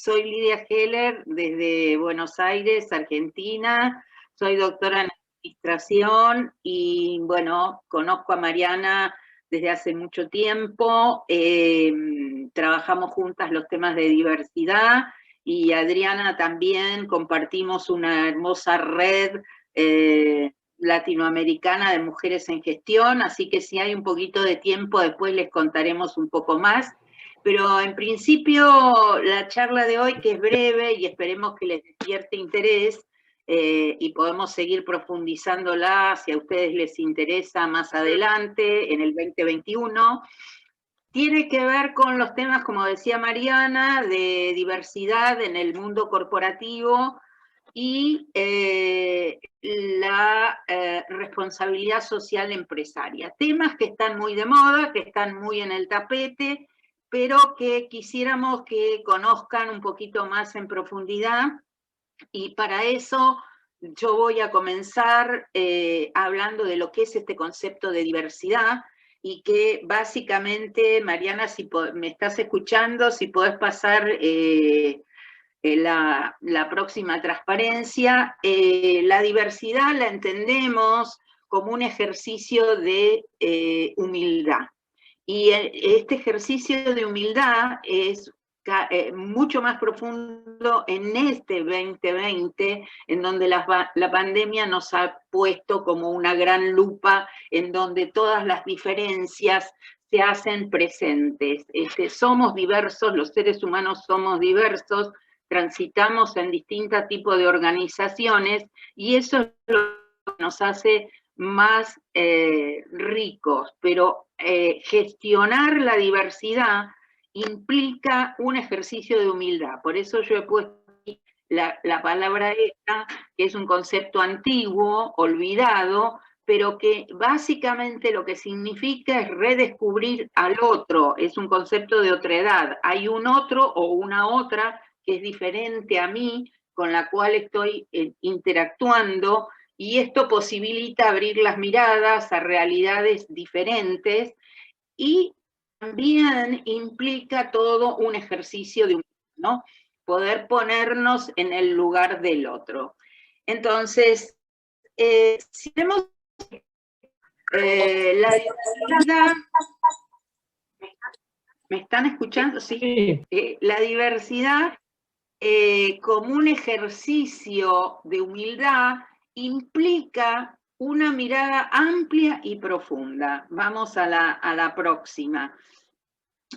Soy Lidia Heller desde Buenos Aires, Argentina. Soy doctora en administración y, bueno, conozco a Mariana desde hace mucho tiempo. Trabajamos juntas los temas de diversidad y Adriana también. Compartimos una hermosa red latinoamericana de mujeres en gestión, así que si hay un poquito de tiempo después les contaremos un poco más. Pero en principio la charla de hoy, que es breve y esperemos que les despierte interés y podemos seguir profundizándola si a ustedes les interesa más adelante, en el 2021, tiene que ver con los temas, como decía Mariana, de diversidad en el mundo corporativo y la responsabilidad social empresaria. Temas que están muy de moda, que están muy en el tapete, pero que quisiéramos que conozcan un poquito más en profundidad, y para eso yo voy a comenzar hablando de lo que es este concepto de diversidad, y que básicamente, Mariana, si me estás escuchando, si podés pasar la próxima transparencia. La diversidad la entendemos como un ejercicio de humildad. Y este ejercicio de humildad es mucho más profundo en este 2020, en donde la pandemia nos ha puesto como una gran lupa, en donde todas las diferencias se hacen presentes. Somos diversos, los seres humanos somos diversos, transitamos en distintos tipos de organizaciones, y eso es lo que nos hace más ricos, pero gestionar la diversidad implica un ejercicio de humildad. Por eso yo he puesto la palabra esta, que es un concepto antiguo, olvidado, pero que básicamente lo que significa es redescubrir al otro. Es un concepto de otredad. Hay un otro o una otra que es diferente a mí, con la cual estoy interactuando, y esto posibilita abrir las miradas a realidades diferentes, y también implica todo un ejercicio de humildad, ¿no? Poder ponernos en el lugar del otro. Entonces, si tenemos la diversidad, ¿me están escuchando? Sí. La diversidad como un ejercicio de humildad implica una mirada amplia y profunda. Vamos a la próxima.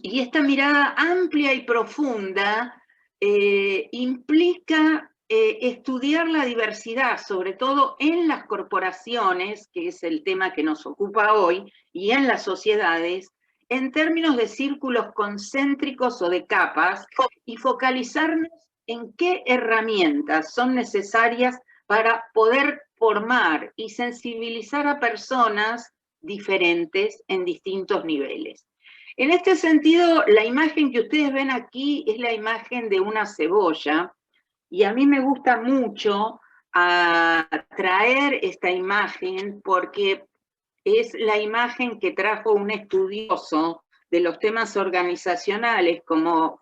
Y esta mirada amplia y profunda implica estudiar la diversidad, sobre todo en las corporaciones, que es el tema que nos ocupa hoy, y en las sociedades, en términos de círculos concéntricos o de capas, y focalizarnos en qué herramientas son necesarias para poder formar y sensibilizar a personas diferentes en distintos niveles. En este sentido, la imagen que ustedes ven aquí es la imagen de una cebolla, y a mí me gusta mucho traer esta imagen porque es la imagen que trajo un estudioso de los temas organizacionales, como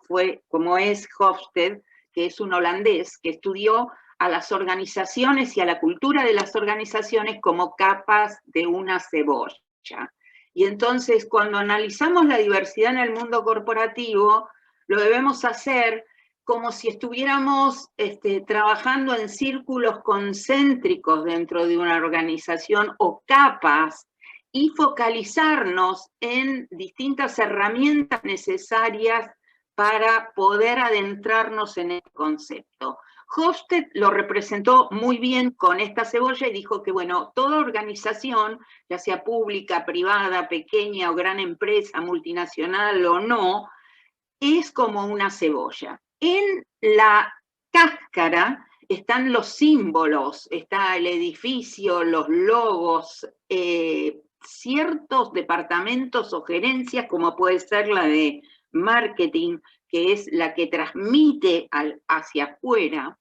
es Hofstede, que es un holandés que estudió a las organizaciones y a la cultura de las organizaciones como capas de una cebolla. Y entonces, cuando analizamos la diversidad en el mundo corporativo, lo debemos hacer como si estuviéramos trabajando en círculos concéntricos dentro de una organización, o capas, y focalizarnos en distintas herramientas necesarias para poder adentrarnos en el concepto. Hofstede lo representó muy bien con esta cebolla y dijo que, bueno, toda organización, ya sea pública, privada, pequeña o gran empresa, multinacional o no, es como una cebolla. En la cáscara están los símbolos, está el edificio, los logos, ciertos departamentos o gerencias, como puede ser la de marketing, que es la que transmite hacia afuera.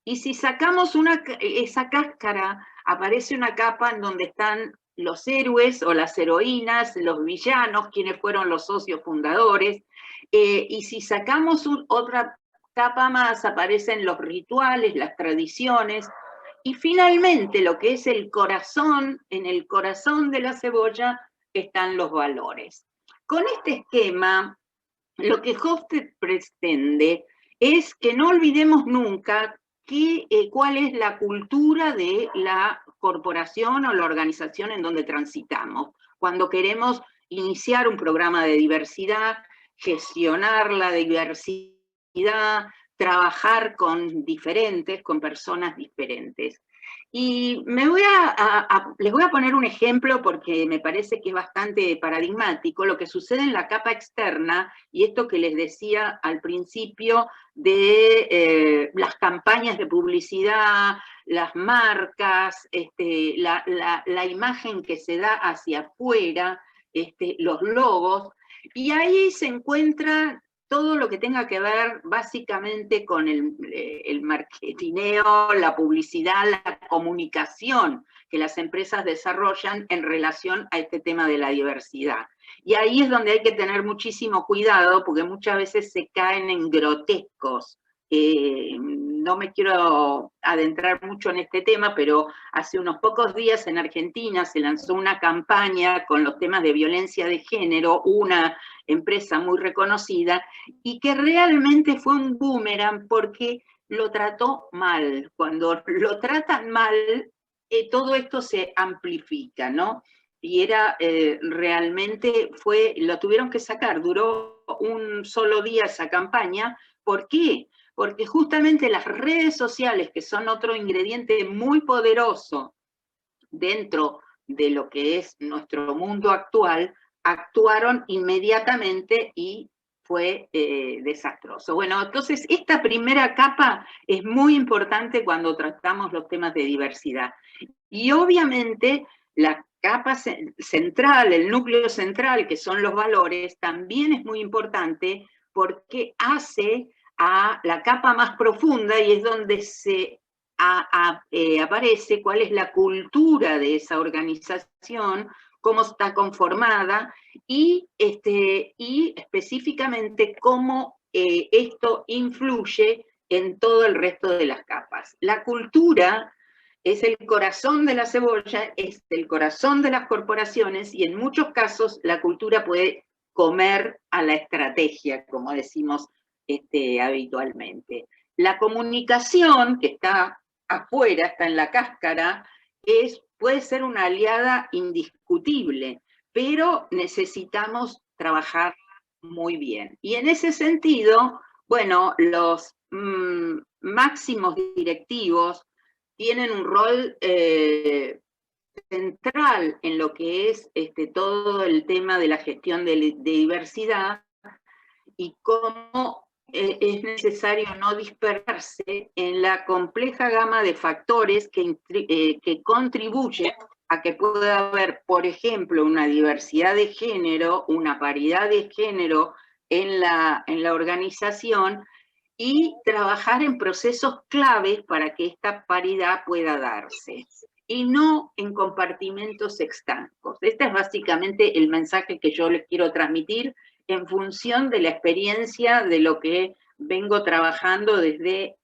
Y si sacamos esa cáscara, aparece una capa en donde están los héroes o las heroínas, los villanos, quienes fueron los socios fundadores. Y si sacamos otra capa más aparecen los rituales, las tradiciones, y finalmente lo que es el corazón, en el corazón de la cebolla están los valores. Con este esquema, lo que Hofstede pretende es que no olvidemos nunca cuál es la cultura de la corporación o la organización en donde transitamos. Cuando queremos iniciar un programa de diversidad, gestionar la diversidad, trabajar con personas diferentes. Y les voy a poner un ejemplo porque me parece que es bastante paradigmático lo que sucede en la capa externa, y esto que les decía al principio de las campañas de publicidad, las marcas, la imagen que se da hacia afuera, los logos, y ahí se encuentra todo lo que tenga que ver básicamente con el marketineo, la publicidad, la comunicación que las empresas desarrollan en relación a este tema de la diversidad. Y ahí es donde hay que tener muchísimo cuidado, porque muchas veces se caen en grotescos. No me quiero adentrar mucho en este tema, pero hace unos pocos días en Argentina se lanzó una campaña con los temas de violencia de género, una empresa muy reconocida, y que realmente fue un boomerang porque lo trató mal. Cuando lo tratan mal, todo esto se amplifica, ¿no? Y era realmente lo tuvieron que sacar, duró un solo día esa campaña. ¿Por qué? Porque justamente las redes sociales, que son otro ingrediente muy poderoso dentro de lo que es nuestro mundo actual, actuaron inmediatamente y fue desastroso. Bueno, entonces esta primera capa es muy importante cuando tratamos los temas de diversidad. Y obviamente la capa central, el núcleo central, que son los valores, también es muy importante porque hace a la capa más profunda, y es donde se aparece cuál es la cultura de esa organización, cómo está conformada y específicamente cómo esto influye en todo el resto de las capas. La cultura es el corazón de la cebolla, es el corazón de las corporaciones, y en muchos casos la cultura puede comer a la estrategia, como decimos habitualmente. La comunicación, que está afuera, está en la cáscara, puede ser una aliada indiscutible, pero necesitamos trabajar muy bien. Y en ese sentido, bueno, los máximos directivos tienen un rol central en lo que es todo el tema de la gestión de diversidad, y cómo es necesario no dispersarse en la compleja gama de factores que contribuyen a que pueda haber, por ejemplo, una diversidad de género, una paridad de género en la organización, y trabajar en procesos claves para que esta paridad pueda darse, y no en compartimentos estancos. Este es básicamente el mensaje que yo les quiero transmitir en función de la experiencia de lo que vengo trabajando desde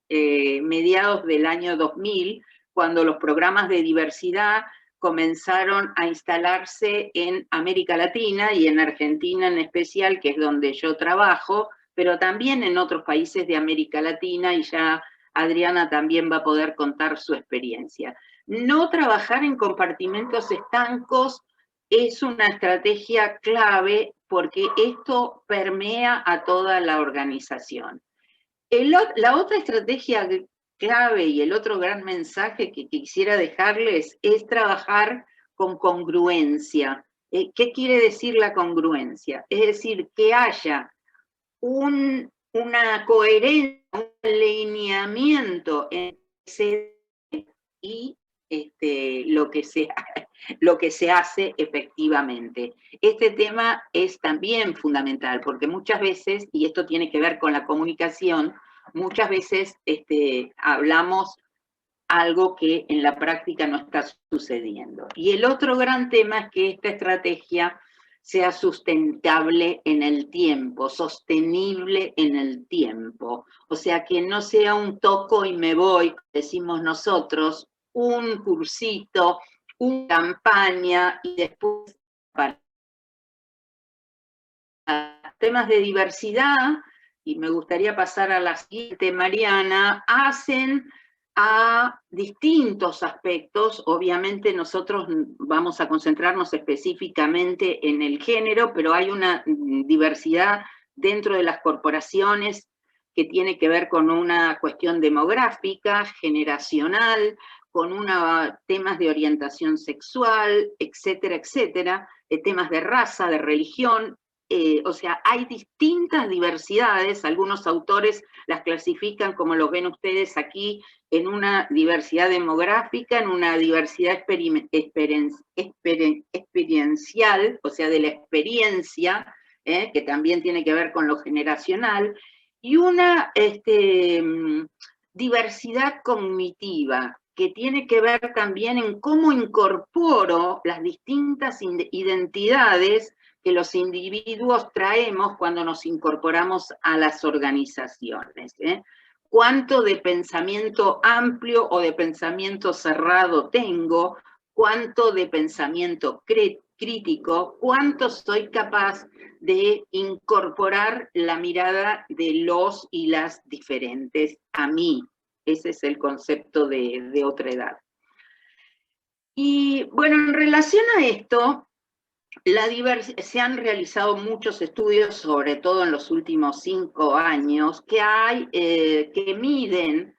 mediados del año 2000, cuando los programas de diversidad comenzaron a instalarse en América Latina y en Argentina en especial, que es donde yo trabajo, pero también en otros países de América Latina, y ya Adriana también va a poder contar su experiencia. No trabajar en compartimentos estancos es una estrategia clave porque esto permea a toda la organización. La otra estrategia clave y el otro gran mensaje que quisiera dejarles es trabajar con congruencia. ¿Qué quiere decir la congruencia? Es decir, que haya una coherencia, un alineamiento entre y lo que se hace efectivamente. Este tema es también fundamental, porque muchas veces, y esto tiene que ver con la comunicación, muchas veces hablamos algo que en la práctica no está sucediendo. Y el otro gran tema es que esta estrategia sea sustentable en el tiempo, sostenible en el tiempo. O sea, que no sea un toco y me voy, decimos nosotros, un cursito, una campaña y después para temas de diversidad, y me gustaría pasar a la siguiente, Mariana, hacen a distintos aspectos. Obviamente nosotros vamos a concentrarnos específicamente en el género, pero hay una diversidad dentro de las corporaciones que tiene que ver con una cuestión demográfica, generacional, con temas de orientación sexual, etcétera, etcétera, temas de raza, de religión. O sea, hay distintas diversidades, algunos autores las clasifican, como lo ven ustedes aquí, en una diversidad demográfica, en una diversidad experiencial, o sea, de la experiencia, que también tiene que ver con lo generacional, y una diversidad cognitiva, que tiene que ver también en cómo incorporo las distintas identidades que los individuos traemos cuando nos incorporamos a las organizaciones. ¿Cuánto de pensamiento amplio o de pensamiento cerrado tengo? ¿Cuánto de pensamiento crítico? ¿Cuánto soy capaz de incorporar la mirada de los y las diferentes a mí? Ese es el concepto de otra edad. Y bueno, en relación a esto, se han realizado muchos estudios, sobre todo en los últimos 5 años, que miden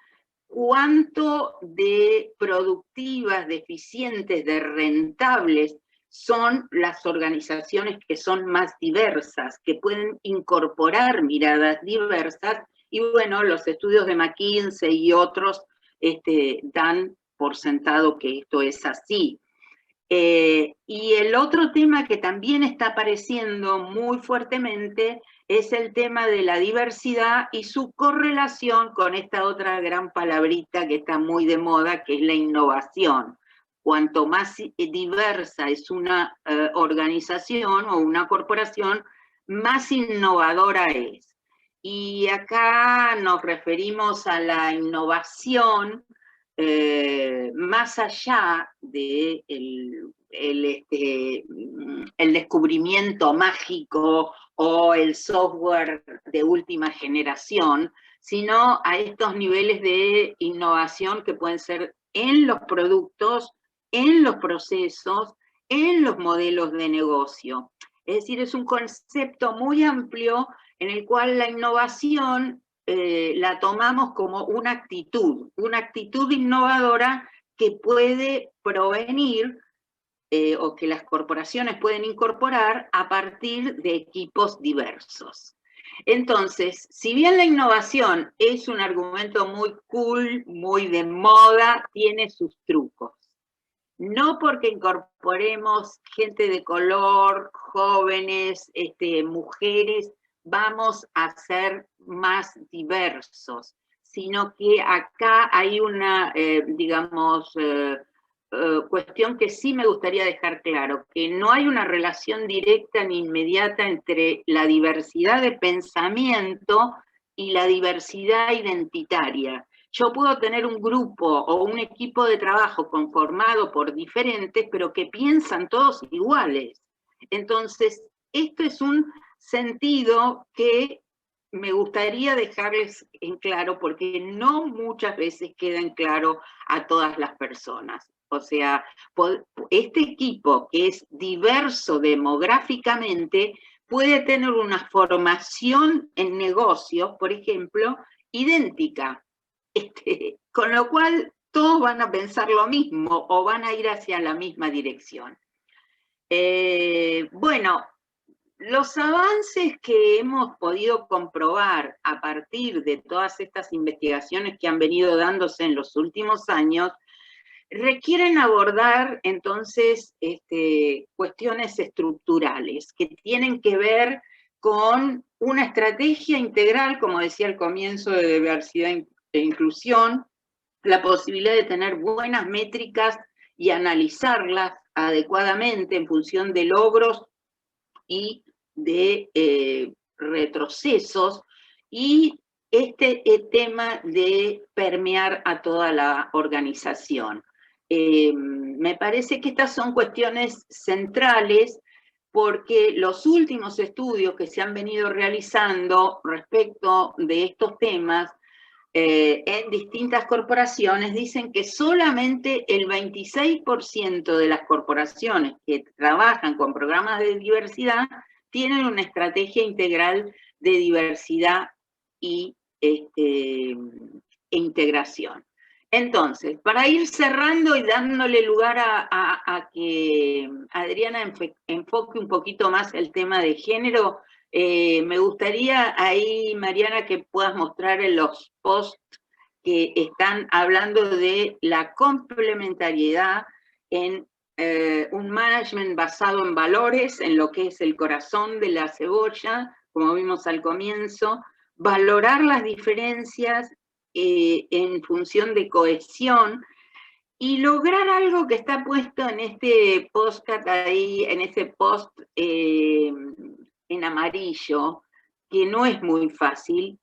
cuánto de productivas, de eficientes, de rentables son las organizaciones que son más diversas, que pueden incorporar miradas diversas, y bueno, los estudios de McKinsey y otros dan por sentado que esto es así. Y el otro tema que también está apareciendo muy fuertemente es el tema de la diversidad y su correlación con esta otra gran palabrita que está muy de moda, que es la innovación. Cuanto más diversa es una organización o una corporación, más innovadora es. Y acá nos referimos a la innovación más allá de el descubrimiento mágico o el software de última generación, sino a estos niveles de innovación que pueden ser en los productos, en los procesos, en los modelos de negocio. Es decir, es un concepto muy amplio en el cual la innovación la tomamos como una actitud innovadora que puede provenir o que las corporaciones pueden incorporar a partir de equipos diversos. Entonces, si bien la innovación es un argumento muy cool, muy de moda, tiene sus trucos. No porque incorporemos gente de color, jóvenes, mujeres, vamos a ser más diversos, sino que acá hay una, cuestión que sí me gustaría dejar claro, que no hay una relación directa ni inmediata entre la diversidad de pensamiento y la diversidad identitaria. Yo puedo tener un grupo o un equipo de trabajo conformado por diferentes, pero que piensan todos iguales. Entonces, esto es un sentido que me gustaría dejarles en claro, porque no muchas veces queda en claro a todas las personas. O sea, este equipo que es diverso demográficamente puede tener una formación en negocios, por ejemplo, idéntica. Con lo cual todos van a pensar lo mismo o van a ir hacia la misma dirección. Bueno, los avances que hemos podido comprobar a partir de todas estas investigaciones que han venido dándose en los últimos años requieren abordar entonces cuestiones estructurales que tienen que ver con una estrategia integral, como decía al comienzo, de diversidad e inclusión, la posibilidad de tener buenas métricas y analizarlas adecuadamente en función de logros y de retrocesos, y este tema de permear a toda la organización. Me parece que estas son cuestiones centrales porque los últimos estudios que se han venido realizando respecto de estos temas en distintas corporaciones dicen que solamente el 26% de las corporaciones que trabajan con programas de diversidad tienen una estrategia integral de diversidad y integración. Entonces, para ir cerrando y dándole lugar a que Adriana enfoque un poquito más el tema de género, me gustaría ahí, Mariana, que puedas mostrar en los posts que están hablando de la complementariedad en un management basado en valores, en lo que es el corazón de la cebolla, como vimos al comienzo, valorar las diferencias en función de cohesión y lograr algo que está puesto en este postcard ahí, en ese post en amarillo, que no es muy fácil,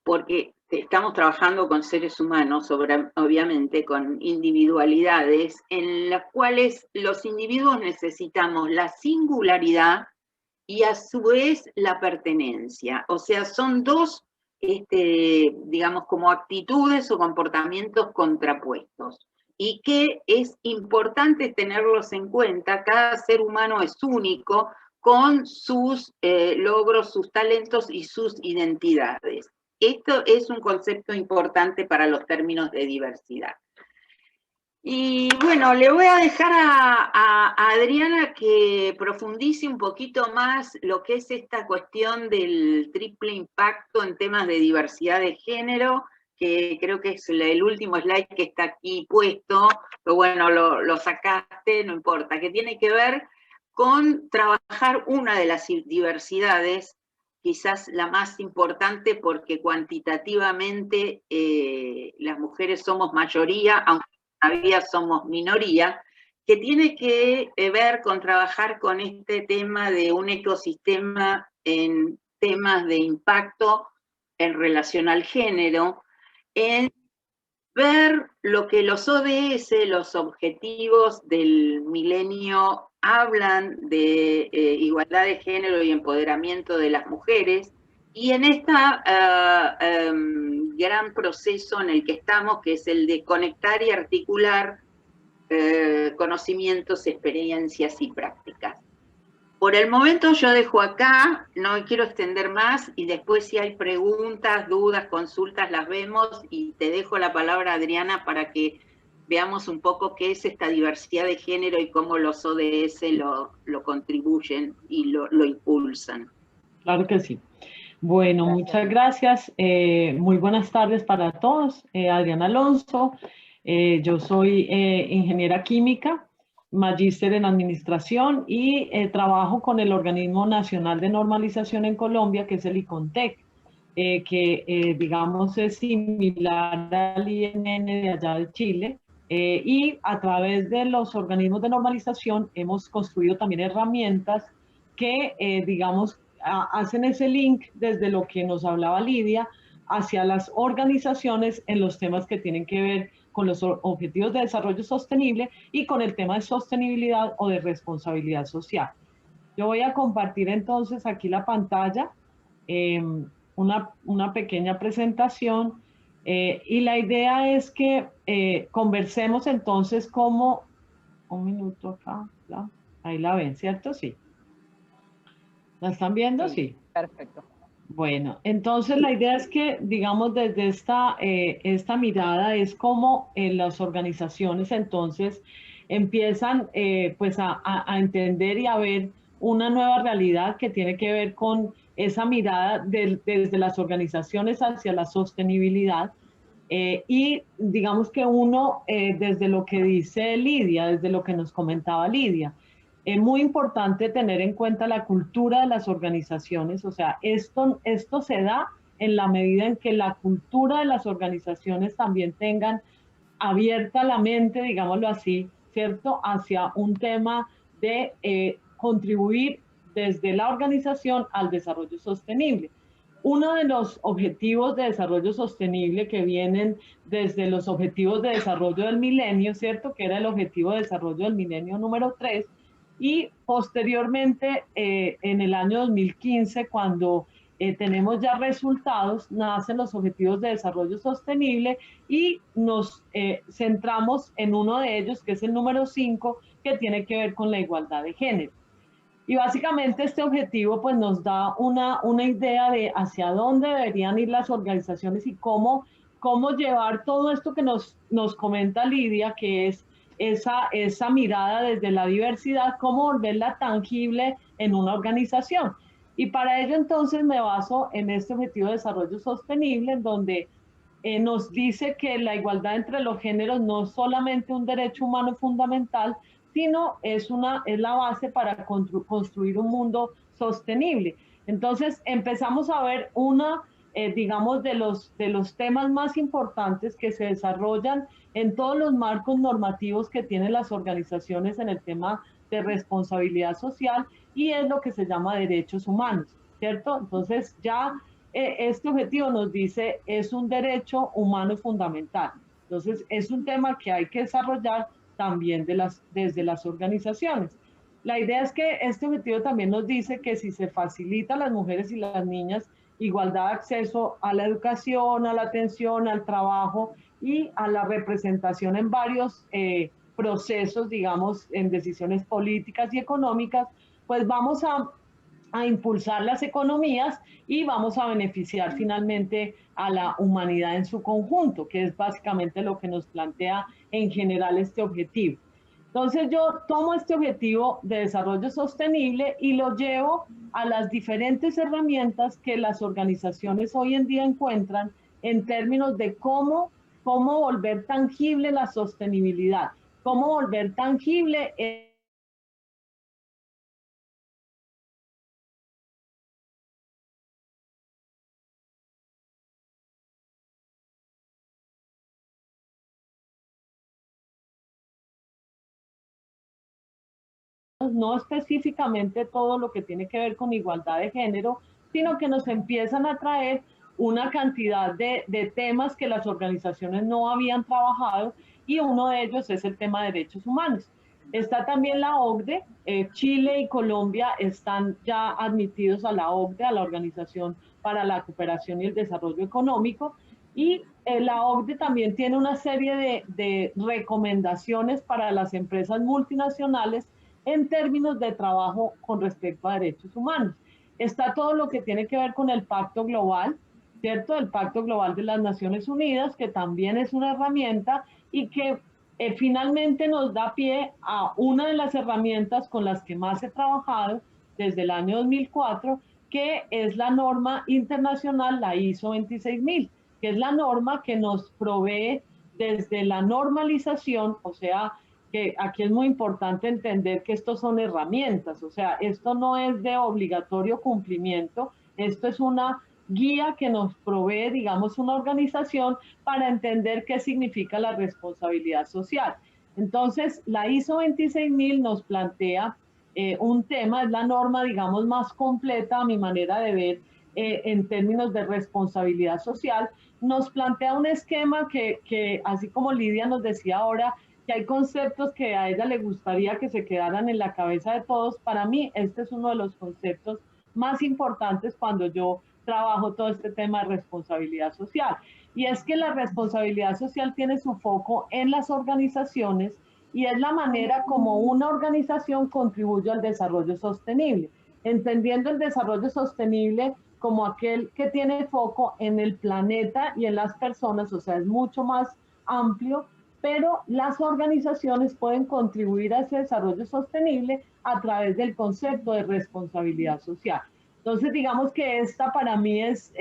porque estamos trabajando con seres humanos, obviamente, con individualidades, en las cuales los individuos necesitamos la singularidad y a su vez la pertenencia. O sea, son dos, digamos, como actitudes o comportamientos contrapuestos. Y que es importante tenerlos en cuenta. Cada ser humano es único con sus logros, sus talentos y sus identidades. Esto es un concepto importante para los términos de diversidad. Y bueno, le voy a dejar a Adriana que profundice un poquito más lo que es esta cuestión del triple impacto en temas de diversidad de género, que creo que es el último slide que está aquí puesto, pero bueno, lo sacaste, no importa, que tiene que ver con trabajar una de las diversidades, quizás la más importante porque cuantitativamente las mujeres somos mayoría, aunque todavía somos minoría, que tiene que ver con trabajar con este tema de un ecosistema en temas de impacto en relación al género, en ver lo que los ODS, los objetivos del milenio, hablan de igualdad de género y empoderamiento de las mujeres, y en este gran proceso en el que estamos, que es el de conectar y articular conocimientos, experiencias y prácticas. Por el momento yo dejo acá, no me quiero extender más, y después si hay preguntas, dudas, consultas, las vemos, y te dejo la palabra, Adriana, para que veamos un poco qué es esta diversidad de género y cómo los ODS lo contribuyen y lo impulsan. Claro que sí. Bueno, muchas gracias. Muy buenas tardes para todos. Adriana Alonso. Yo soy ingeniera química, magíster en administración y trabajo con el Organismo Nacional de Normalización en Colombia, que es el ICONTEC, que digamos es similar al INN de allá de Chile. Y a través de los organismos de normalización hemos construido también herramientas que, digamos, hacen ese link desde lo que nos hablaba Lidia hacia las organizaciones en los temas que tienen que ver con los objetivos de desarrollo sostenible y con el tema de sostenibilidad o de responsabilidad social. Yo voy a compartir entonces aquí la pantalla, una pequeña presentación, y la idea es que conversemos entonces como, un minuto acá, ¿ya? Ahí la ven, ¿cierto? Sí. ¿La están viendo? Sí. Perfecto. Bueno, entonces la idea es que, digamos, desde esta mirada es como las organizaciones entonces empiezan pues a entender y a ver una nueva realidad que tiene que ver con esa mirada desde las organizaciones hacia la sostenibilidad. Y digamos que uno, desde lo que dice Lidia, desde lo que nos comentaba Lidia, es muy importante tener en cuenta la cultura de las organizaciones. O sea, esto se da en la medida en que la cultura de las organizaciones también tengan abierta la mente, digámoslo así, ¿cierto?, hacia un tema de contribuir desde la organización al desarrollo sostenible. Uno de los objetivos de desarrollo sostenible que vienen desde los objetivos de desarrollo del milenio, ¿cierto? Que era el objetivo de desarrollo del milenio número 3, y posteriormente, en el año 2015, cuando tenemos ya resultados, nacen los objetivos de desarrollo sostenible y nos centramos en uno de ellos, que es el número 5, que tiene que ver con la igualdad de género. Y básicamente este objetivo pues nos da una idea de hacia dónde deberían ir las organizaciones y cómo llevar todo esto que nos comenta Lidia, que es esa mirada desde la diversidad, cómo volverla tangible en una organización. Y para ello entonces me baso en este objetivo de desarrollo sostenible, en donde nos dice que la igualdad entre los géneros no es solamente un derecho humano fundamental, sino es la base para construir un mundo sostenible. Entonces empezamos a ver digamos, de los temas más importantes que se desarrollan en todos los marcos normativos que tienen las organizaciones en el tema de responsabilidad social, y es lo que se llama derechos humanos, ¿cierto? Entonces ya este objetivo nos dice es un derecho humano fundamental. Entonces es un tema que hay que desarrollar también desde las organizaciones. La idea es que este objetivo también nos dice que si se facilita a las mujeres y las niñas igualdad de acceso a la educación, a la atención, al trabajo y a la representación en varios procesos, digamos, en decisiones políticas y económicas, pues vamos a impulsar las economías y vamos a beneficiar finalmente a la humanidad en su conjunto, que es básicamente lo que nos plantea en general este objetivo. Entonces yo tomo este objetivo de desarrollo sostenible y lo llevo a las diferentes herramientas que las organizaciones hoy en día encuentran en términos de cómo volver tangible la sostenibilidad, cómo volver tangible no específicamente todo lo que tiene que ver con igualdad de género, sino que nos empiezan a traer una cantidad de temas que las organizaciones no habían trabajado, y uno de ellos es el tema de derechos humanos. Está también la OCDE, Chile y Colombia están ya admitidos a la OCDE, a la Organización para la Cooperación y el Desarrollo Económico, y la OCDE también tiene una serie de recomendaciones para las empresas multinacionales en términos de trabajo con respecto a derechos humanos. Está todo lo que tiene que ver con el Pacto Global, ¿cierto? El Pacto Global de las Naciones Unidas, que también es una herramienta y que finalmente nos da pie a una de las herramientas con las que más he trabajado desde el año 2004, que es la norma internacional, la ISO 26000, que es la norma que nos provee desde la normalización, o sea, que aquí es muy importante entender que estos son herramientas, o sea, esto no es de obligatorio cumplimiento, esto es una guía que nos provee, digamos, una organización para entender qué significa la responsabilidad social. Entonces, la ISO 26000 nos plantea un tema, es la norma, digamos, más completa a mi manera de ver en términos de responsabilidad social. Nos plantea un esquema que, así como Lidia nos decía ahora, que hay conceptos que a ella le gustaría que se quedaran en la cabeza de todos. Para mí, este es uno de los conceptos más importantes cuando yo trabajo todo este tema de responsabilidad social. Y es que la responsabilidad social tiene su foco en las organizaciones y es la manera como una organización contribuye al desarrollo sostenible, entendiendo el desarrollo sostenible como aquel que tiene foco en el planeta y en las personas, o sea, es mucho más amplio, pero las organizaciones pueden contribuir a ese desarrollo sostenible a través del concepto de responsabilidad social. Entonces, digamos que esta para mí es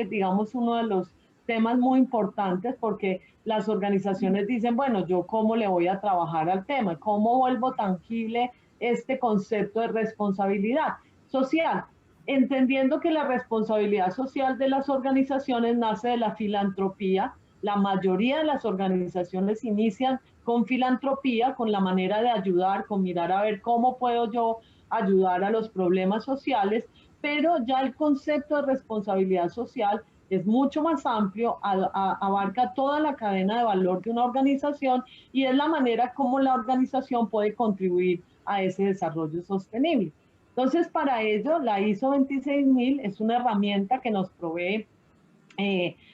digamos, uno de los temas muy importantes, porque las organizaciones dicen, bueno, yo cómo le voy a trabajar al tema, cómo vuelvo tangible este concepto de responsabilidad social, entendiendo que la responsabilidad social de las organizaciones nace de la filantropía. La mayoría de las organizaciones inician con filantropía, con la manera de ayudar, con mirar a ver cómo puedo yo ayudar a los problemas sociales, pero ya el concepto de responsabilidad social es mucho más amplio, abarca toda la cadena de valor de una organización y es la manera como la organización puede contribuir a ese desarrollo sostenible. Entonces, para ello, la ISO 26000 es una herramienta que nos provee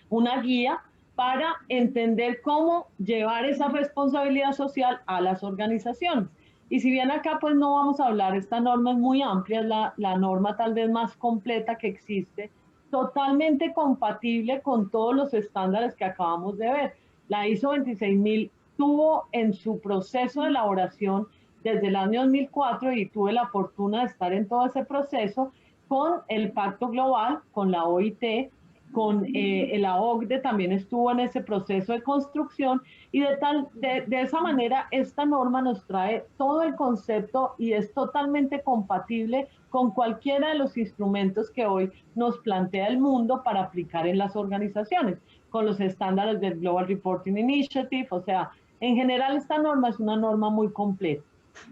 una guía para entender cómo llevar esa responsabilidad social a las organizaciones. Y si bien acá pues no vamos a hablar, esta norma es muy amplia, es la norma tal vez más completa que existe, totalmente compatible con todos los estándares que acabamos de ver. La ISO 26000 tuvo en su proceso de elaboración desde el año 2004 y tuve la fortuna de estar en todo ese proceso con el Pacto Global, con la OIT, con la OCDE también estuvo en ese proceso de construcción y de esa manera esta norma nos trae todo el concepto y es totalmente compatible con cualquiera de los instrumentos que hoy nos plantea el mundo para aplicar en las organizaciones, con los estándares del Global Reporting Initiative, o sea, en general esta norma es una norma muy completa.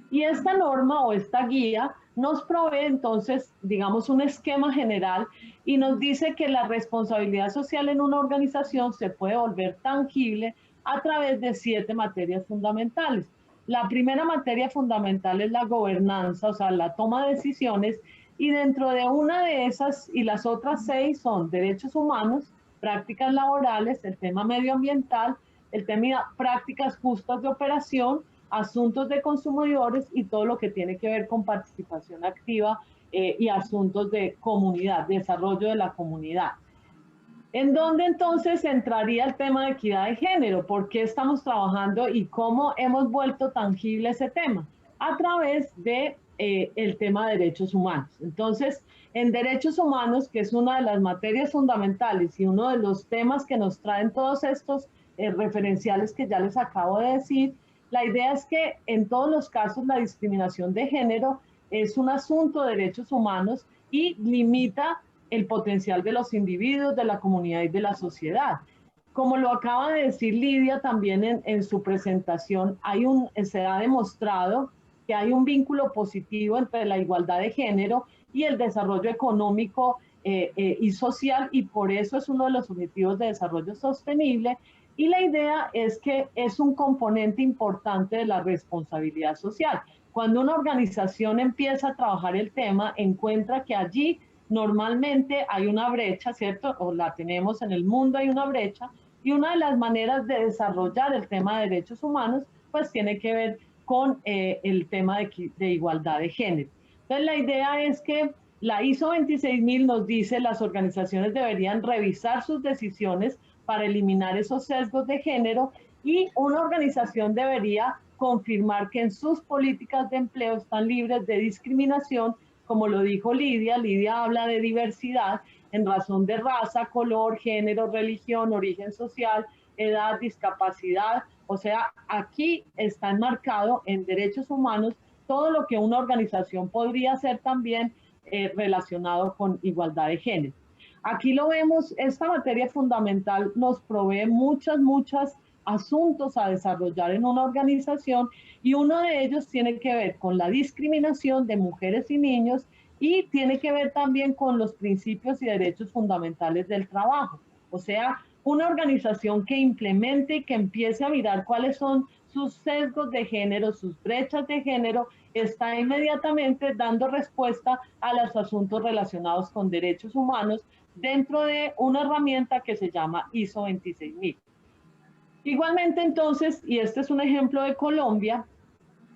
Y esta norma o esta guía nos provee entonces, digamos, un esquema general y nos dice que la responsabilidad social en una organización se puede volver tangible a través de 7 materias fundamentales. La primera materia fundamental es la gobernanza, o sea, la toma de decisiones, y dentro de una de esas y las otras 6 son derechos humanos, prácticas laborales, el tema medioambiental, el tema prácticas justas de operación, asuntos de consumidores y todo lo que tiene que ver con participación activa y asuntos de comunidad, desarrollo de la comunidad. ¿En dónde entonces entraría el tema de equidad de género? ¿Por qué estamos trabajando y cómo hemos vuelto tangible ese tema? A través de el tema de derechos humanos. Entonces, en derechos humanos, que es una de las materias fundamentales y uno de los temas que nos traen todos estos referenciales que ya les acabo de decir, la idea es que en todos los casos la discriminación de género es un asunto de derechos humanos y limita el potencial de los individuos, de la comunidad y de la sociedad. Como lo acaba de decir Lidia también en su presentación, se ha demostrado que hay un vínculo positivo entre la igualdad de género y el desarrollo económico y social, y por eso es uno de los objetivos de desarrollo sostenible. Y la idea es que es un componente importante de la responsabilidad social. Cuando una organización empieza a trabajar el tema, encuentra que allí normalmente hay una brecha, ¿cierto? O la tenemos en el mundo, hay una brecha, y una de las maneras de desarrollar el tema de derechos humanos, pues tiene que ver con el tema de igualdad de género. Entonces, la idea es que la ISO 26000 nos dice las organizaciones deberían revisar sus decisiones para eliminar esos sesgos de género y una organización debería confirmar que en sus políticas de empleo están libres de discriminación, como lo dijo Lidia. Lidia habla de diversidad en razón de raza, color, género, religión, origen social, edad, discapacidad. O sea, aquí está enmarcado en derechos humanos todo lo que una organización podría hacer también relacionado con igualdad de género. Aquí lo vemos, esta materia fundamental nos provee muchos asuntos a desarrollar en una organización y uno de ellos tiene que ver con la discriminación de mujeres y niños y tiene que ver también con los principios y derechos fundamentales del trabajo. O sea, una organización que implemente y que empiece a mirar cuáles son sus sesgos de género, sus brechas de género, está inmediatamente dando respuesta a los asuntos relacionados con derechos humanos dentro de una herramienta que se llama ISO 26000. Igualmente entonces, y este es un ejemplo de Colombia,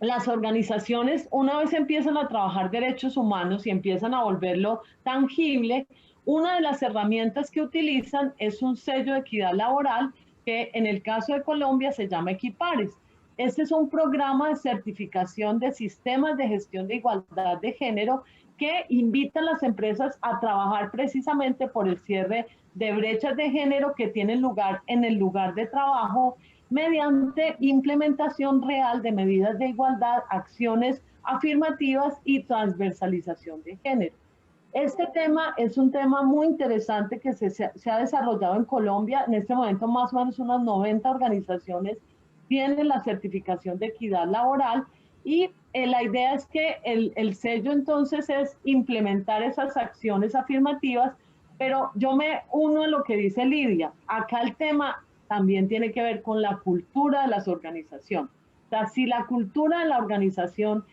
las organizaciones una vez empiezan a trabajar derechos humanos y empiezan a volverlo tangible, una de las herramientas que utilizan es un sello de equidad laboral que en el caso de Colombia se llama Equipares. Este es un programa de certificación de sistemas de gestión de igualdad de género que invita a las empresas a trabajar precisamente por el cierre de brechas de género que tienen lugar en el lugar de trabajo mediante implementación real de medidas de igualdad, acciones afirmativas y transversalización de género. Este tema es un tema muy interesante que se ha desarrollado en Colombia. En este momento más o menos unas 90 organizaciones tienen la certificación de equidad laboral y la idea es que el sello entonces es implementar esas acciones afirmativas, pero yo me uno a lo que dice Lidia. Acá el tema también tiene que ver con la cultura de las organizaciones. O sea, si la cultura de la organización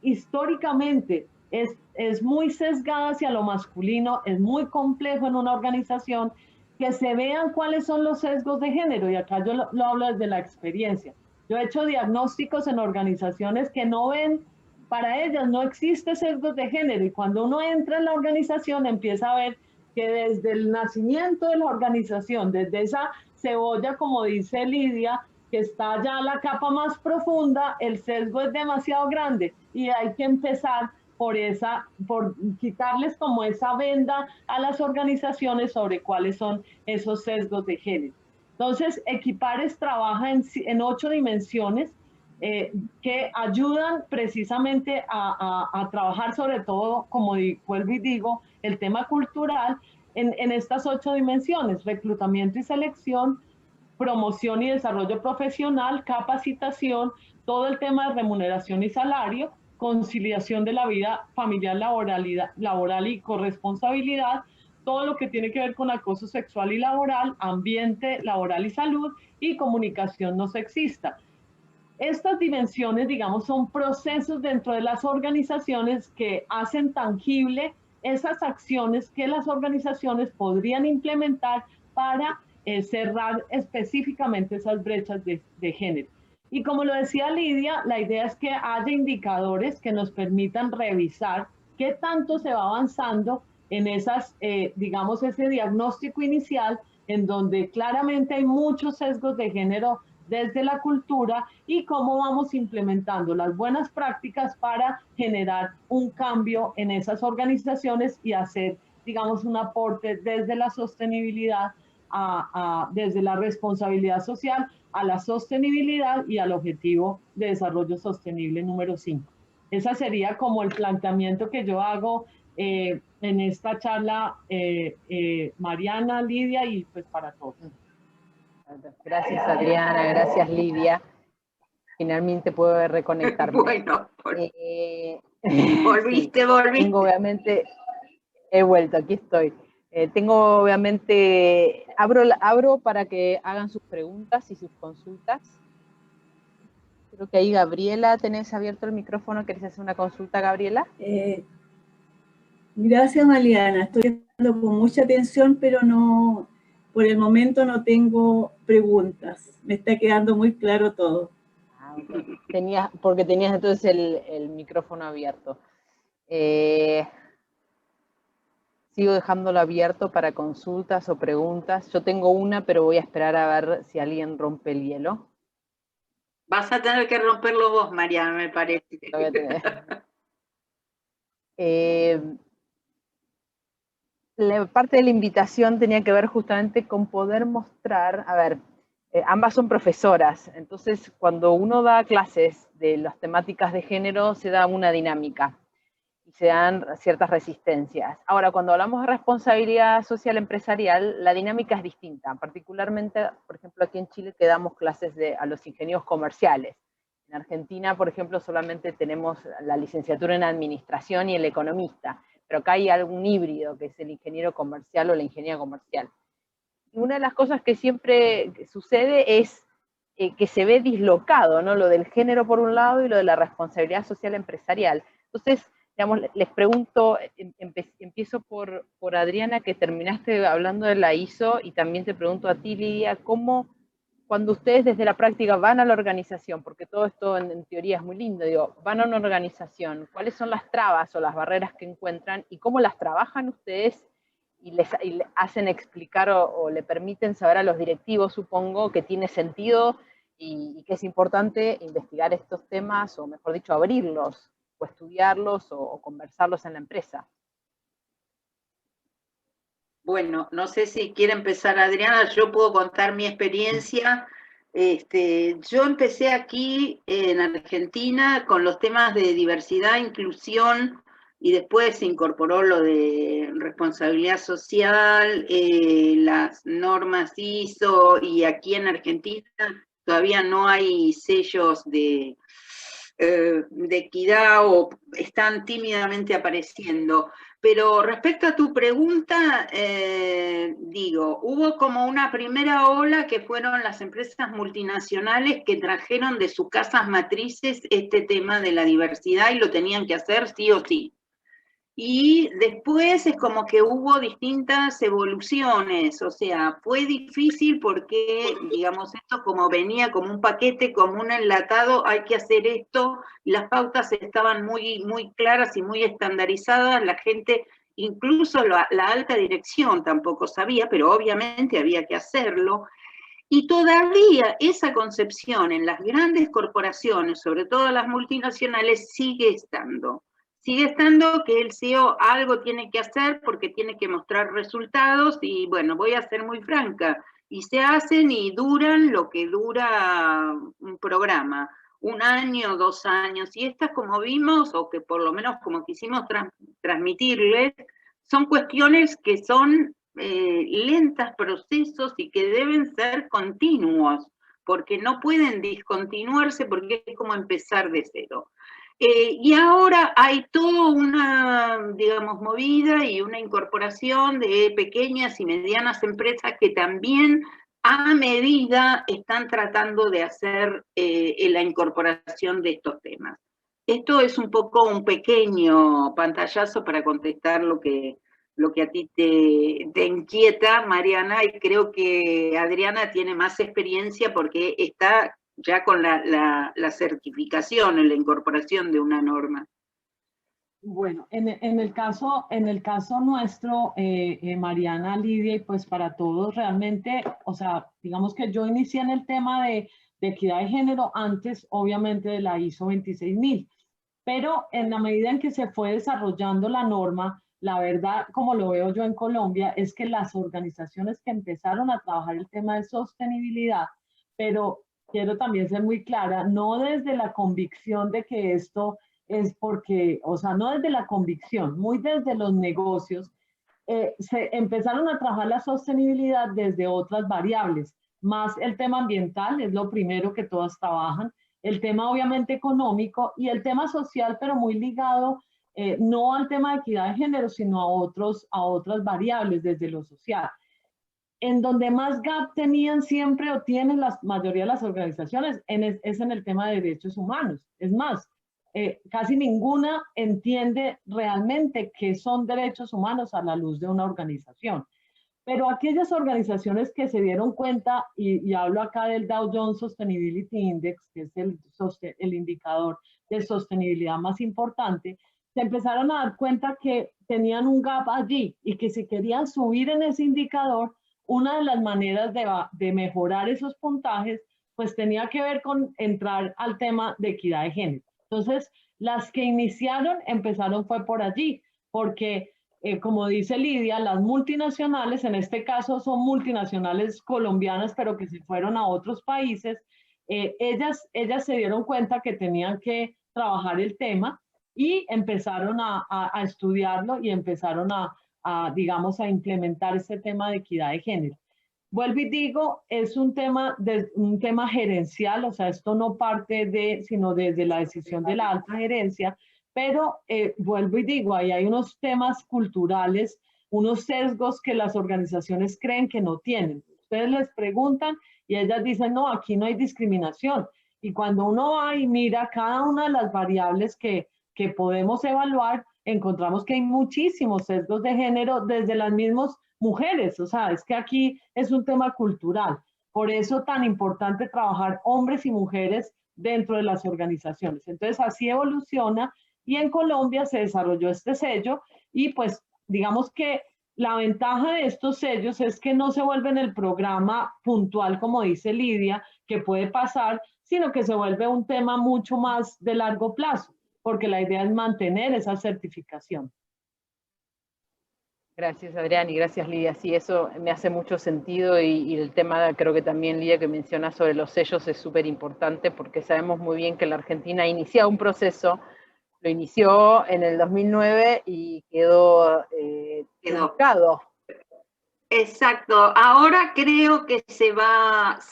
históricamente es muy sesgada hacia lo masculino, es muy complejo en una organización que se vean cuáles son los sesgos de género, y acá yo lo hablo desde la experiencia. Yo he hecho diagnósticos en organizaciones que no ven, para ellas no existe sesgos de género, y cuando uno entra en la organización empieza a ver que desde el nacimiento de la organización, desde esa cebolla, como dice Lidia, que está ya la capa más profunda, el sesgo es demasiado grande y hay que empezar por quitarles como esa venda a las organizaciones sobre cuáles son esos sesgos de género. Entonces, Equipares trabaja en 8 dimensiones que ayudan precisamente a trabajar sobre todo, como vuelvo y digo, el tema cultural en estas 8 dimensiones: reclutamiento y selección, promoción y desarrollo profesional, capacitación, todo el tema de remuneración y salario, conciliación de la vida familiar, laboral y corresponsabilidad, todo lo que tiene que ver con acoso sexual y laboral, ambiente laboral y salud, y comunicación no sexista. Estas dimensiones, digamos, son procesos dentro de las organizaciones que hacen tangible esas acciones que las organizaciones podrían implementar para cerrar específicamente esas brechas de género. Y como lo decía Lidia, la idea es que haya indicadores que nos permitan revisar qué tanto se va avanzando en esas, digamos, ese diagnóstico inicial, en donde claramente hay muchos sesgos de género desde la cultura, y cómo vamos implementando las buenas prácticas para generar un cambio en esas organizaciones y hacer, digamos, un aporte desde la sostenibilidad, desde la responsabilidad social a la sostenibilidad y al objetivo de desarrollo sostenible número 5. Ese sería como el planteamiento que yo hago en esta charla, Mariana, Lidia, y pues para todos. Gracias, Adriana, gracias, Lidia. Finalmente puedo reconectarme. Bueno, volviste. Tengo, obviamente, he vuelto, aquí estoy. Tengo, obviamente, abro para que hagan sus preguntas y sus consultas. Creo que ahí, Gabriela, tenés abierto el micrófono. ¿Querés hacer una consulta, Gabriela? Gracias, Mariana. Estoy dando con mucha atención, pero no, por el momento no tengo preguntas. Me está quedando muy claro todo. Ah, okay. Porque tenías entonces el micrófono abierto. Sigo dejándolo abierto para consultas o preguntas. Yo tengo una, pero voy a esperar a ver si alguien rompe el hielo. Vas a tener que romperlo vos, Mariana, me parece. Lo voy a tener. La parte de la invitación tenía que ver justamente con poder mostrar, a ver, ambas son profesoras, entonces cuando uno da clases de las temáticas de género se da una dinámica y se dan ciertas resistencias. Ahora, cuando hablamos de responsabilidad social empresarial, la dinámica es distinta, particularmente, por ejemplo, aquí en Chile que damos clases a los ingenieros comerciales. En Argentina, por ejemplo, solamente tenemos la licenciatura en administración y el economista, pero acá hay algún híbrido, que es el ingeniero comercial o la ingeniera comercial. Y una de las cosas que siempre sucede es que se ve dislocado, ¿no? Lo del género por un lado y lo de la responsabilidad social empresarial. Entonces, digamos, les pregunto, empiezo por Adriana, que terminaste hablando de la ISO, y también te pregunto a ti, Lidia, ¿cómo, cuando ustedes desde la práctica van a la organización, porque todo esto en teoría es muy lindo, digo, van a una organización, ¿cuáles son las trabas o las barreras que encuentran y cómo las trabajan ustedes y les hacen explicar o le permiten saber a los directivos, supongo, que tiene sentido y que es importante investigar estos temas, o mejor dicho, abrirlos o estudiarlos o conversarlos en la empresa? Bueno, no sé si quiere empezar Adriana, yo puedo contar mi experiencia. Yo empecé aquí en Argentina con los temas de diversidad, inclusión, y después se incorporó lo de responsabilidad social, las normas ISO, y aquí en Argentina todavía no hay sellos de de equidad o están tímidamente apareciendo. Pero respecto a tu pregunta, digo, hubo como una primera ola que fueron las empresas multinacionales que trajeron de sus casas matrices este tema de la diversidad y lo tenían que hacer sí o sí. Y después es como que hubo distintas evoluciones, o sea, fue difícil porque, digamos, esto como venía como un paquete, como un enlatado, hay que hacer esto, las pautas estaban muy claras y muy estandarizadas, la gente, incluso la alta dirección tampoco sabía, pero obviamente había que hacerlo. Y todavía esa concepción en las grandes corporaciones, sobre todo las multinacionales, sigue estando. Sigue estando que el CEO algo tiene que hacer porque tiene que mostrar resultados y bueno, voy a ser muy franca, y se hacen y duran lo que dura un programa, 1 año, 2 años, y estas como vimos, o que por lo menos como quisimos transmitirles, son cuestiones que son lentos procesos y que deben ser continuos, porque no pueden discontinuarse porque es como empezar de cero. Y ahora hay toda una, digamos, movida y una incorporación de pequeñas y medianas empresas que también a medida están tratando de hacer la incorporación de estos temas. Esto es un poco un pequeño pantallazo para contestar lo que a ti te inquieta, Mariana, y creo que Adriana tiene más experiencia porque está ya con la certificación, la incorporación de una norma. Bueno, en el caso nuestro, Mariana, Lidia, y pues para todos realmente, o sea, digamos que yo inicié en el tema de equidad de género antes, obviamente, de la ISO 26000, pero en la medida en que se fue desarrollando la norma, la verdad, como lo veo yo en Colombia, es que las organizaciones que empezaron a trabajar el tema de sostenibilidad, pero quiero también ser muy clara, no desde la convicción de que esto es porque, o sea, no desde la convicción, muy desde los negocios, se empezaron a trabajar la sostenibilidad desde otras variables, más el tema ambiental es lo primero que todas trabajan, el tema obviamente económico y el tema social, pero muy ligado no al tema de equidad de género, sino a otras variables desde lo social. En donde más gap tenían siempre o tienen la mayoría de las organizaciones es en el tema de derechos humanos. Es más, casi ninguna entiende realmente qué son derechos humanos a la luz de una organización. Pero aquellas organizaciones que se dieron cuenta, y hablo acá del Dow Jones Sustainability Index, que es el indicador de sostenibilidad más importante, se empezaron a dar cuenta que tenían un gap allí y que si querían subir en ese indicador, una de las maneras de mejorar esos puntajes, pues tenía que ver con entrar al tema de equidad de género. Entonces, las que iniciaron empezaron fue por allí, porque como dice Lidia, las multinacionales, en este caso son multinacionales colombianas, pero que se fueron a otros países, ellas se dieron cuenta que tenían que trabajar el tema y empezaron a estudiarlo y empezaron digamos, a implementar este tema de equidad de género. Vuelvo y digo, es un tema gerencial, o sea, esto no parte sino desde la decisión de la alta gerencia, pero vuelvo y digo, ahí hay unos temas culturales, unos sesgos que las organizaciones creen que no tienen. Ustedes les preguntan y ellas dicen, no, aquí no hay discriminación. Y cuando uno va y mira cada una de las variables que podemos evaluar, encontramos que hay muchísimos sesgos de género desde las mismas mujeres. O sea, es que aquí es un tema cultural. Por eso tan importante trabajar hombres y mujeres dentro de las organizaciones. Entonces así evoluciona y en Colombia se desarrolló este sello y pues digamos que la ventaja de estos sellos es que no se vuelven el programa puntual, como dice Lidia, que puede pasar, sino que se vuelve un tema mucho más de largo plazo, porque la idea es mantener esa certificación. Gracias, Adrián, y gracias, Lidia. Sí, eso me hace mucho sentido y el tema, creo que también, Lidia, que mencionas sobre los sellos es súper importante porque sabemos muy bien que la Argentina ha iniciado un proceso, lo inició en el 2009 y quedó truncado. Exacto. Ahora creo que se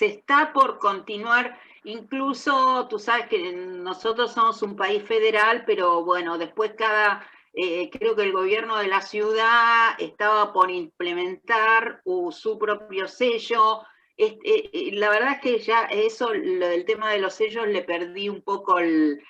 está por continuar Incluso, tú sabes que nosotros somos un país federal, pero bueno, después creo que el gobierno de la ciudad estaba por implementar su propio sello. La verdad es que ya el tema de los sellos le perdí un poco el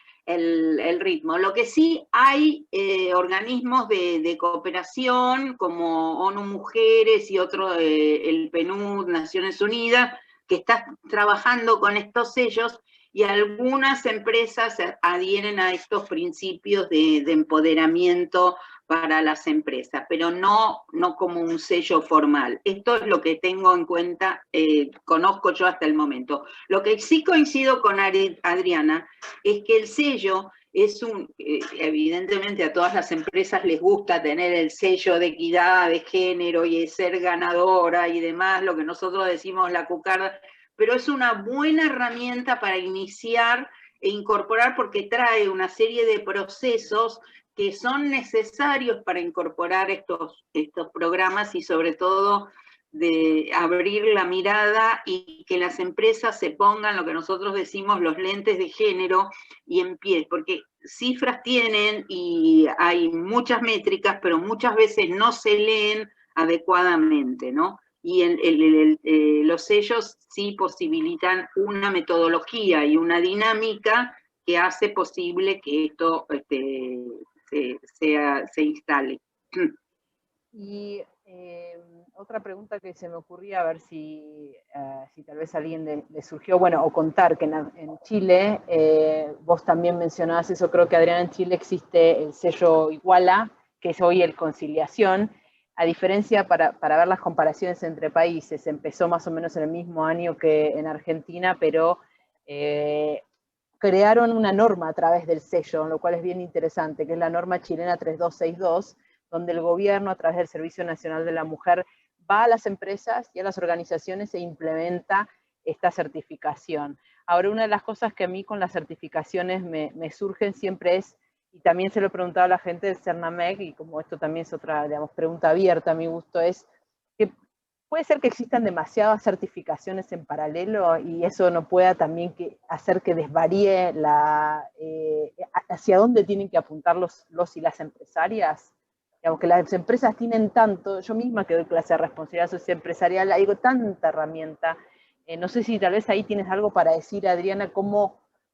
ritmo. Lo que sí hay organismos de cooperación como ONU Mujeres y otro, el PNUD, Naciones Unidas, que está trabajando con estos sellos, y algunas empresas adhieren a estos principios de empoderamiento para las empresas, pero no como un sello formal. Esto es lo que tengo en cuenta, conozco yo hasta el momento. Lo que sí coincido con Adriana es que el sello evidentemente a todas las empresas les gusta tener el sello de equidad de género y ser ganadora y demás, lo que nosotros decimos la cucarda, pero es una buena herramienta para iniciar e incorporar, porque trae una serie de procesos que son necesarios para incorporar estos programas, y sobre todo de abrir la mirada y que las empresas se pongan lo que nosotros decimos los lentes de género y empiecen, porque cifras tienen y hay muchas métricas, pero muchas veces no se leen adecuadamente, ¿no? Y los sellos sí posibilitan una metodología y una dinámica que hace posible que esto se instale. Y otra pregunta que se me ocurría, a ver si tal vez a alguien le surgió, bueno, o contar que en Chile, vos también mencionabas eso, creo que Adriana, en Chile existe el sello Iguala, que es hoy el Conciliación. A diferencia, para ver las comparaciones entre países, empezó más o menos en el mismo año que en Argentina, pero crearon una norma a través del sello, lo cual es bien interesante, que es la norma chilena 3262, donde el gobierno, a través del Servicio Nacional de la Mujer, va a las empresas y a las organizaciones e implementa esta certificación. Ahora, una de las cosas que a mí con las certificaciones me surgen siempre es, y también se lo he preguntado a la gente del CERNAMEC, y como esto también es otra, digamos, pregunta abierta a mi gusto, es que puede ser que existan demasiadas certificaciones en paralelo y eso no pueda también hacer que desvaríe hacia dónde tienen que apuntar los y las empresarias. Digamos que las empresas tienen tanto, yo misma que doy clase de responsabilidad social empresarial, hay tanta herramienta. No sé si tal vez ahí tienes algo para decir, Adriana,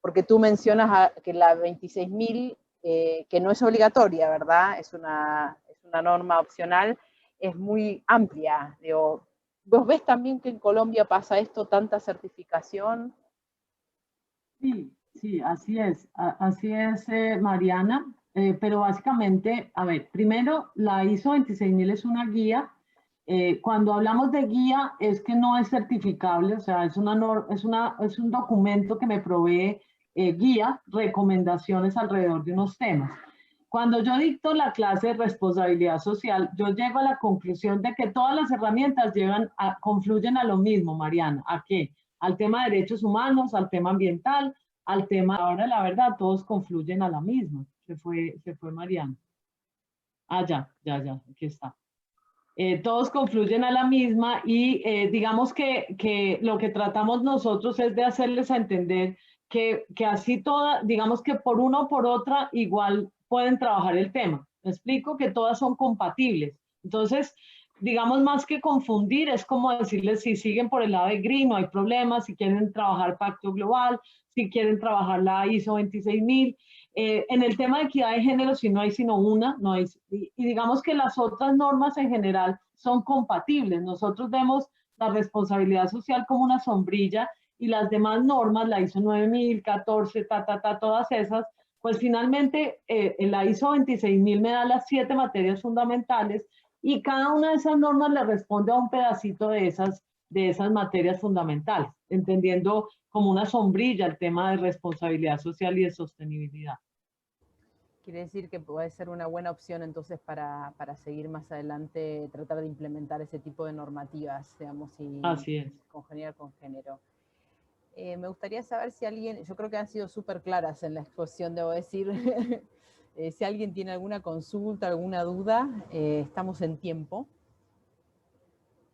porque tú mencionas que la 26.000, que no es obligatoria, ¿verdad? Es una norma opcional, es muy amplia. Digo, ¿vos ves también que en Colombia pasa esto, tanta certificación? Sí, así es, Mariana. Pero básicamente, a ver, primero, la ISO 26000 es una guía. Cuando hablamos de guía, es que no es certificable, o sea, es un documento que me provee guía, recomendaciones alrededor de unos temas. Cuando yo dicto la clase de responsabilidad social, yo llego a la conclusión de que todas las herramientas confluyen a lo mismo, Mariana. ¿A qué? Al tema de derechos humanos, al tema ambiental, al tema, ahora la verdad, todos confluyen a la misma. Se fue Mariana. Ya, aquí está. Todos confluyen a la misma y digamos que lo que tratamos nosotros es de hacerles a entender que así digamos que por una o por otra igual pueden trabajar el tema. Me explico que todas son compatibles. Entonces, digamos, más que confundir, es como decirles si siguen por el lado de Green, no hay problema, si quieren trabajar Pacto Global, si quieren trabajar la ISO 26000. En el tema de equidad de género, si no hay sino una, no hay, y digamos que las otras normas en general son compatibles. Nosotros vemos la responsabilidad social como una sombrilla y las demás normas, la ISO 9000, 14, todas esas, pues finalmente la ISO 26000 me da las 7 materias fundamentales y cada una de esas normas le responde a un pedacito de esas materias fundamentales, entendiendo como una sombrilla el tema de responsabilidad social y de sostenibilidad. Quiere decir que puede ser una buena opción entonces para seguir más adelante, tratar de implementar ese tipo de normativas, digamos, y Así es. congeniar con género. Me gustaría saber si alguien, yo creo que han sido súper claras en la exposición, debo decir, si alguien tiene alguna consulta, alguna duda, estamos en tiempo.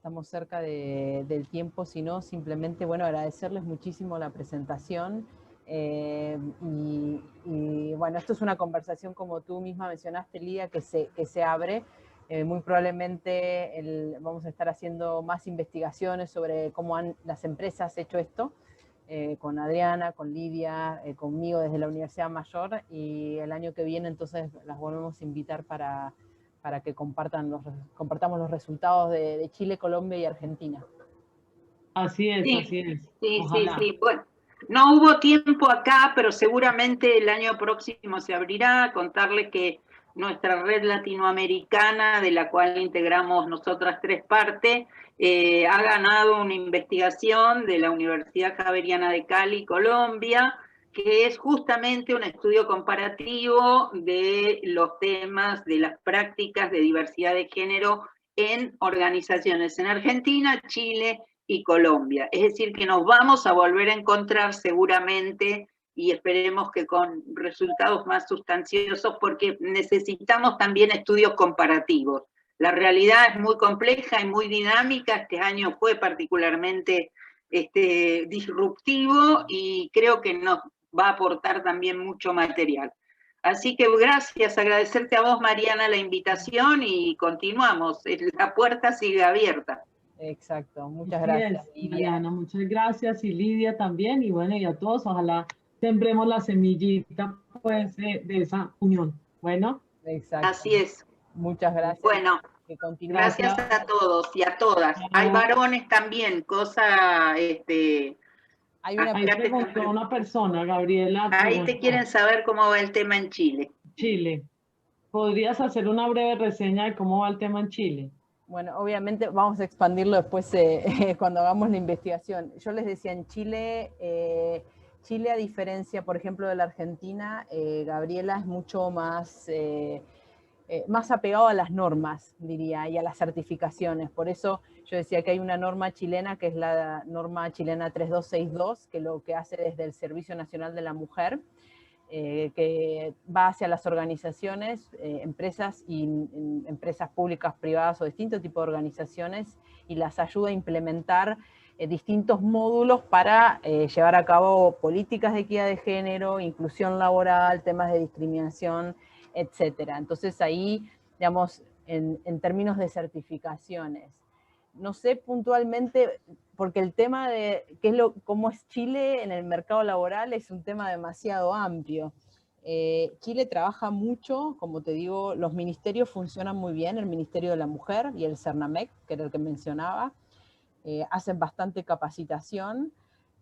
estamos cerca del tiempo, sino simplemente, bueno, agradecerles muchísimo la presentación. Y bueno, esto es una conversación, como tú misma mencionaste, Lidia, que se abre. Muy probablemente vamos a estar haciendo más investigaciones sobre cómo han las empresas hecho esto, con Adriana, con Lidia, conmigo desde la Universidad Mayor, y el año que viene entonces las volvemos a invitar para que compartamos los resultados de Chile, Colombia y Argentina. Así es, Sí, así es. sí, Ojalá. sí. Bueno, no hubo tiempo acá, pero seguramente el año próximo se abrirá. Contarles que nuestra red latinoamericana, de la cual integramos nosotras 3 partes, ha ganado una investigación de la Universidad Javeriana de Cali, Colombia, que es justamente un estudio comparativo de los temas, de las prácticas de diversidad de género en organizaciones en Argentina, Chile y Colombia. Es decir, que nos vamos a volver a encontrar seguramente, y esperemos que con resultados más sustanciosos, porque necesitamos también estudios comparativos. La realidad es muy compleja y muy dinámica. Este año fue particularmente disruptivo y creo que nos va a aportar también mucho material. Así que gracias, agradecerte a vos, Mariana, la invitación, y continuamos. La puerta sigue abierta. Exacto, muchas Así es, gracias, Lidia. Mariana, muchas gracias, y Lidia también, y bueno, y a todos, ojalá sembremos la semillita, pues, de esa unión. Bueno. Exacto. Así es. Muchas gracias. Bueno, que gracias a todos y a todas. Hay varones también, Hay una Ahí preguntó una persona, Gabriela. Ahí te quieren saber cómo va el tema en Chile. Chile. ¿Podrías hacer una breve reseña de cómo va el tema en Chile? Bueno, obviamente vamos a expandirlo después cuando hagamos la investigación. Yo les decía, en Chile, Chile, a diferencia, por ejemplo, de la Argentina, Gabriela es mucho más apegado a las normas, diría, y a las certificaciones. Por eso yo decía que hay una norma chilena, que es la norma chilena 3262, que lo que hace desde el Servicio Nacional de la Mujer, que va hacia las organizaciones, empresas públicas, privadas o distintos tipos de organizaciones, y las ayuda a implementar distintos módulos para llevar a cabo políticas de equidad de género, inclusión laboral, temas de discriminación, etcétera. Entonces ahí, digamos, en términos de certificaciones, no sé puntualmente, porque el tema de cómo es Chile en el mercado laboral es un tema demasiado amplio. Chile trabaja mucho, como te digo, los ministerios funcionan muy bien, el Ministerio de la Mujer y el CERNAMEC, que era el que mencionaba, hacen bastante capacitación.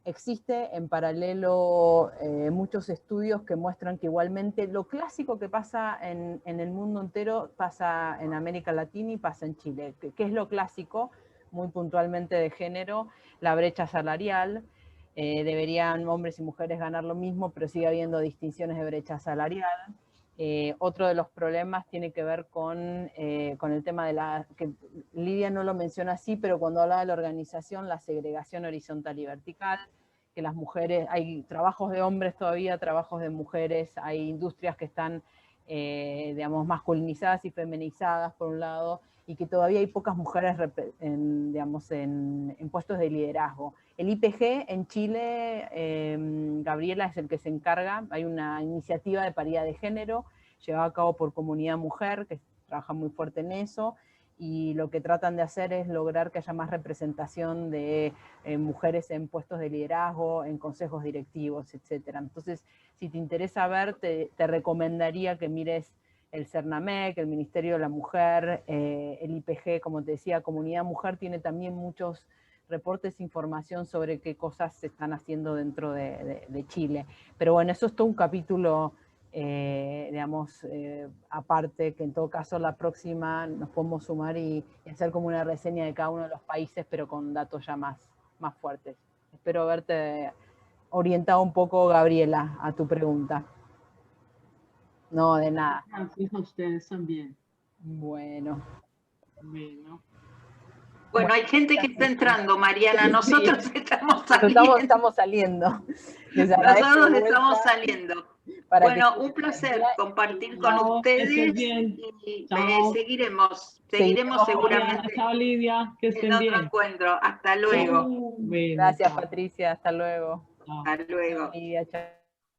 Existe en paralelo muchos estudios que muestran que igualmente lo clásico que pasa en el mundo entero pasa en América Latina y pasa en Chile. ¿Qué es lo clásico? Muy puntualmente de género, la brecha salarial. Deberían hombres y mujeres ganar lo mismo, pero sigue habiendo distinciones de brecha salarial. Otro de los problemas tiene que ver con el tema de que Lidia no lo menciona así, pero cuando habla de la organización, la segregación horizontal y vertical, que las mujeres, hay trabajos de hombres todavía, trabajos de mujeres, hay industrias que están, digamos, masculinizadas y feminizadas por un lado, y que todavía hay pocas mujeres en puestos de liderazgo. El IPG en Chile, Gabriela es el que se encarga, hay una iniciativa de paridad de género llevada a cabo por Comunidad Mujer, que trabaja muy fuerte en eso, y lo que tratan de hacer es lograr que haya más representación de mujeres en puestos de liderazgo, en consejos directivos, etc. Entonces, si te interesa ver, te recomendaría que mires el CERNAMEC, el Ministerio de la Mujer, el IPG, como te decía, Comunidad Mujer tiene también muchos reportes e información sobre qué cosas se están haciendo dentro de Chile. Pero bueno, eso es todo un capítulo, digamos, aparte, que en todo caso la próxima nos podemos sumar y hacer como una reseña de cada uno de los países, pero con datos ya más fuertes. Espero haberte orientado un poco, Gabriela, a tu pregunta. No, de nada. Gracias a ustedes también. Bueno. Bueno, hay gente que está entrando, Mariana, nosotros estamos saliendo. Estamos saliendo. Nosotros estamos saliendo. Bueno, un placer compartir con ustedes y seguiremos seguramente chao, Lidia, que estén en otro bien. encuentro. Hasta luego. Gracias, Patricia, hasta luego. Hasta luego. Lidia, chao.